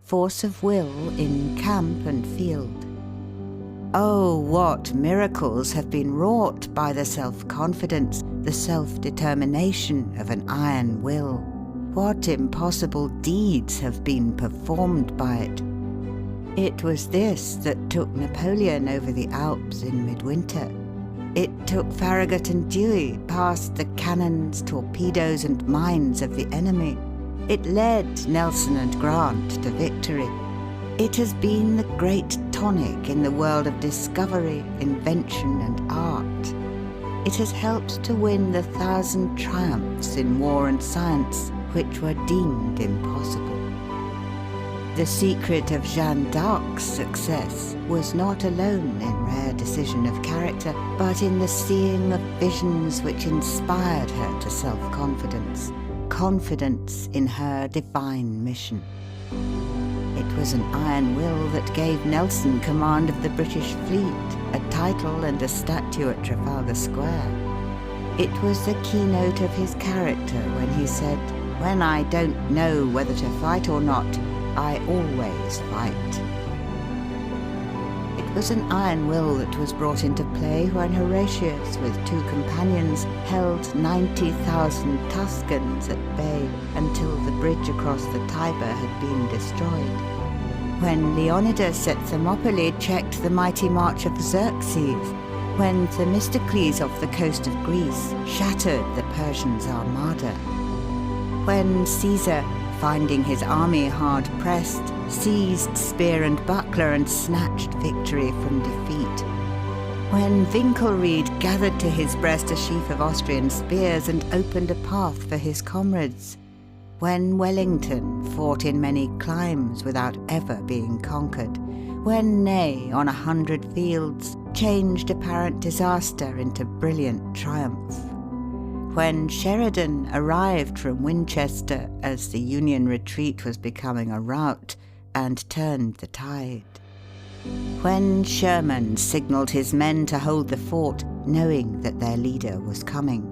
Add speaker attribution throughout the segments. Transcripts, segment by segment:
Speaker 1: force of will in camp and field. Oh, what miracles have been wrought by the self-confidence, the self-determination of an iron will! What impossible deeds have been performed by it! It was this that took Napoleon over the Alps in midwinter. It took Farragut and Dewey past the cannons, torpedoes, and mines of the enemy. It led Nelson and Grant to victory. It has been the great tonic in the world of discovery, invention, and art. It has helped to win the 1,000 triumphs in war and science which were deemed impossible. The secret of Jeanne d'Arc's success was not alone in rare decision of character, but in the seeing of visions which inspired her to self-confidence, confidence in her divine mission. It was an iron will that gave Nelson command of the British fleet, a title and a statue at Trafalgar Square. It was the keynote of his character when he said, "When I don't know whether to fight or not, I always fight." It was an iron will that was brought into play when Horatius, with 2 companions, held 90,000 Tuscans at bay until the bridge across the Tiber had been destroyed. When Leonidas at Thermopylae checked the mighty march of Xerxes. When Themistocles off the coast of Greece shattered the Persians' armada. When Caesar, finding his army hard pressed, seized spear and buckler and snatched victory from defeat. When Winkelried gathered to his breast a sheaf of Austrian spears and opened a path for his comrades. When Wellington fought in many climes without ever being conquered. When Ney, on 100 fields, changed apparent disaster into brilliant triumph. When Sheridan arrived from Winchester as the Union retreat was becoming a rout and turned the tide. When Sherman signalled his men to hold the fort, knowing that their leader was coming.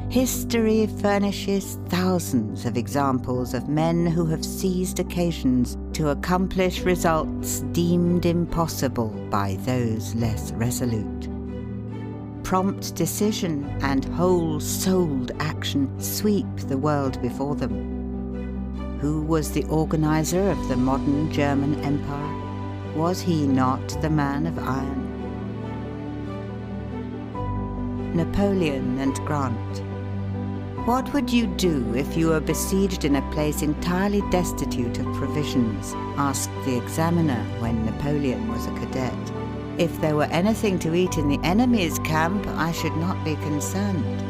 Speaker 1: History furnishes thousands of examples of men who have seized occasions to accomplish results deemed impossible by those less resolute. Prompt decision and whole-souled action sweep the world before them. Who was the organizer of the modern German Empire? Was he not the man of iron? Napoleon and Grant. What would you do if you were besieged in a place entirely destitute of provisions? Asked the examiner when Napoleon was a cadet. If there were anything to eat in the enemy's camp, I should not be concerned.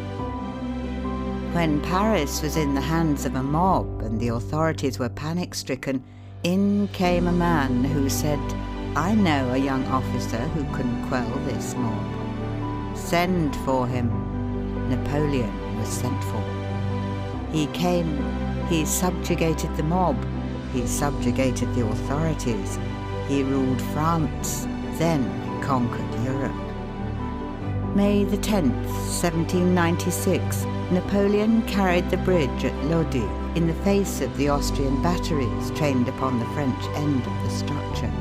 Speaker 1: When Paris was in the hands of a mob and the authorities were panic-stricken, in came a man who said, "I know a young officer who can quell this mob." Send for him. Napoleon was sent for. He came, he subjugated the mob, he subjugated the authorities, he ruled France, then conquered Europe. May the 10th, 1796, Napoleon carried the bridge at Lodi in the face of the Austrian batteries trained upon the French end of the structure.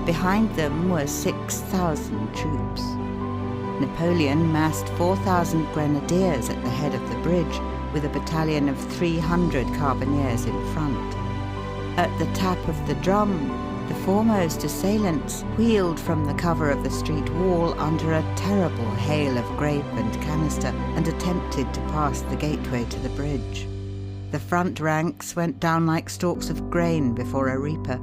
Speaker 1: Behind them were 6,000 troops. Napoleon massed 4,000 grenadiers at the head of the bridge, with a battalion of 300 carbineers in front. At the tap of the drum, the foremost assailants wheeled from the cover of the street wall under a terrible hail of grape and canister and attempted to pass the gateway to the bridge. The front ranks went down like stalks of grain before a reaper.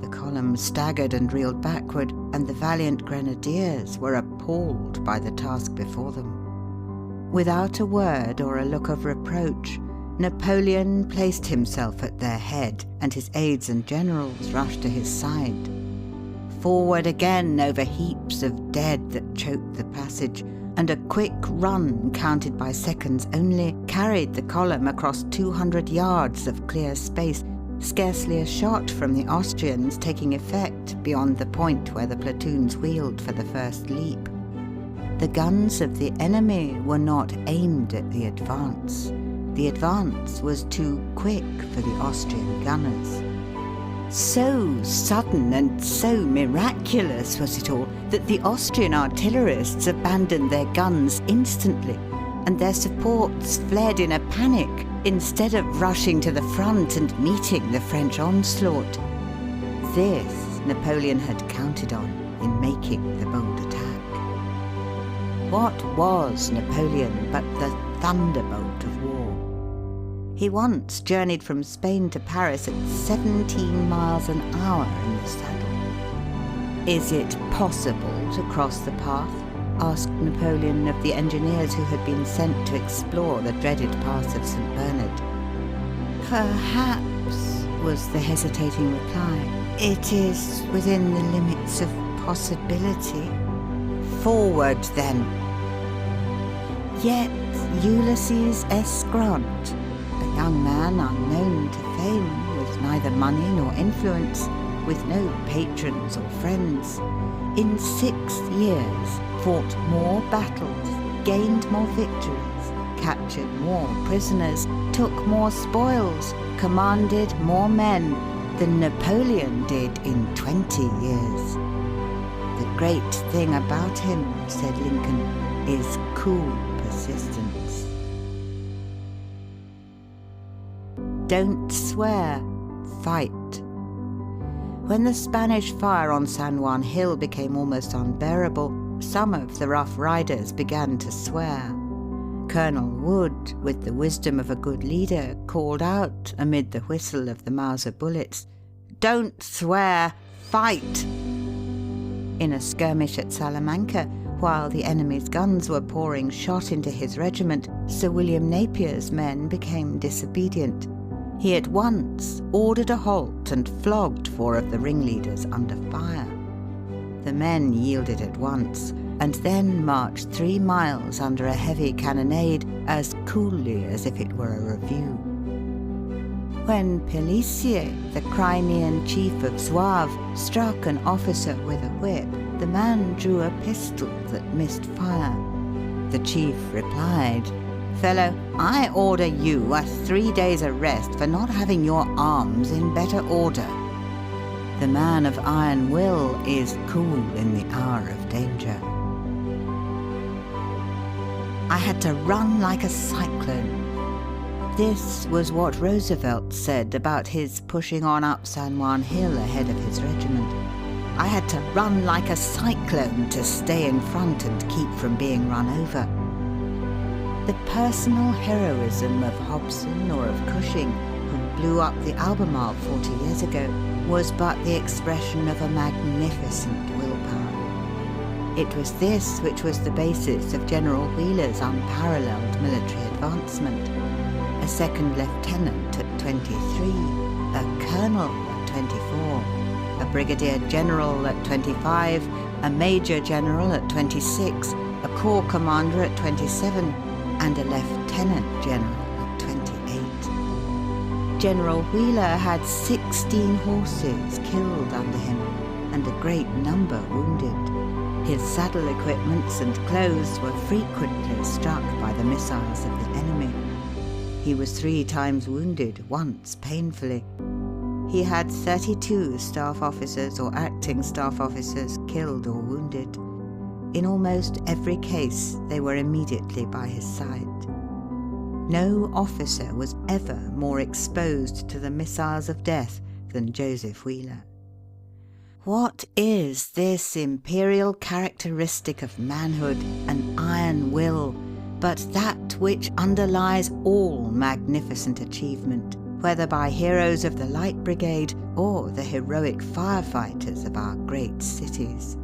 Speaker 1: The column staggered and reeled backward, and the valiant grenadiers were appalled by the task before them. Without a word or a look of reproach, Napoleon placed himself at their head, and his aides and generals rushed to his side. Forward again over heaps of dead that choked the passage, and a quick run, counted by seconds only, carried the column across 200 yards of clear space, scarcely a shot from the Austrians taking effect beyond the point where the platoons wheeled for the first leap. The guns of the enemy were not aimed at the advance. The advance was too quick for the Austrian gunners. So sudden and so miraculous was it all that the Austrian artillerists abandoned their guns instantly, and their supports fled in a panic instead of rushing to the front and meeting the French onslaught. This Napoleon had counted on in making the bold attack. What was Napoleon but the thunderbolt of war? He once journeyed from Spain to Paris at 17 miles an hour in the saddle. Is it possible to cross the path? Asked Napoleon of the engineers who had been sent to explore the dreaded pass of St. Bernard. Perhaps, was the hesitating reply. It is within the limits of possibility. Forward, then. Yet Ulysses S. Grant, a young man unknown to fame, with neither money nor influence, with no patrons or friends, in 6 years fought more battles, gained more victories, captured more prisoners, took more spoils, commanded more men than Napoleon did in 20 years. The great thing about him, said Lincoln, is cool persistence. Don't swear, fight. When the Spanish fire on San Juan Hill became almost unbearable, some of the Rough Riders began to swear. Colonel Wood, with the wisdom of a good leader, called out, amid the whistle of the Mauser bullets, "Don't swear, fight!" In a skirmish at Salamanca, while the enemy's guns were pouring shot into his regiment, Sir William Napier's men became disobedient. He at once ordered a halt and flogged 4 of the ringleaders under fire. The men yielded at once, and then marched 3 miles under a heavy cannonade as coolly as if it were a review. When Pélissier, the Crimean chief of Zouaves, struck an officer with a whip, the man drew a pistol that missed fire. The chief replied, "Fellow, I order you a 3 days' arrest for not having your arms in better order." The man of iron will is cool in the hour of danger. I had to run like a cyclone. This was what Roosevelt said about his pushing on up San Juan Hill ahead of his regiment. I had to run like a cyclone to stay in front and keep from being run over. The personal heroism of Hobson or of Cushing, who blew up the Albemarle 40 years ago, was but the expression of a magnificent willpower. It was this which was the basis of General Wheeler's unparalleled military advancement. A second lieutenant at 23, a colonel at 24, a brigadier general at 25, a major general at 26, a corps commander at 27, and a lieutenant general at 28. General Wheeler had 16 horses killed under him, and a great number wounded. His saddle equipments and clothes were frequently struck by the missiles of the enemy. He was 3 times wounded, once painfully. He had 32 staff officers or acting staff officers killed or wounded. In almost every case, they were immediately by his side. No officer was ever more exposed to the missiles of death than Joseph Wheeler. What is this imperial characteristic of manhood, an iron will, but that which underlies all magnificent achievement, whether by heroes of the Light Brigade or the heroic firefighters of our great cities?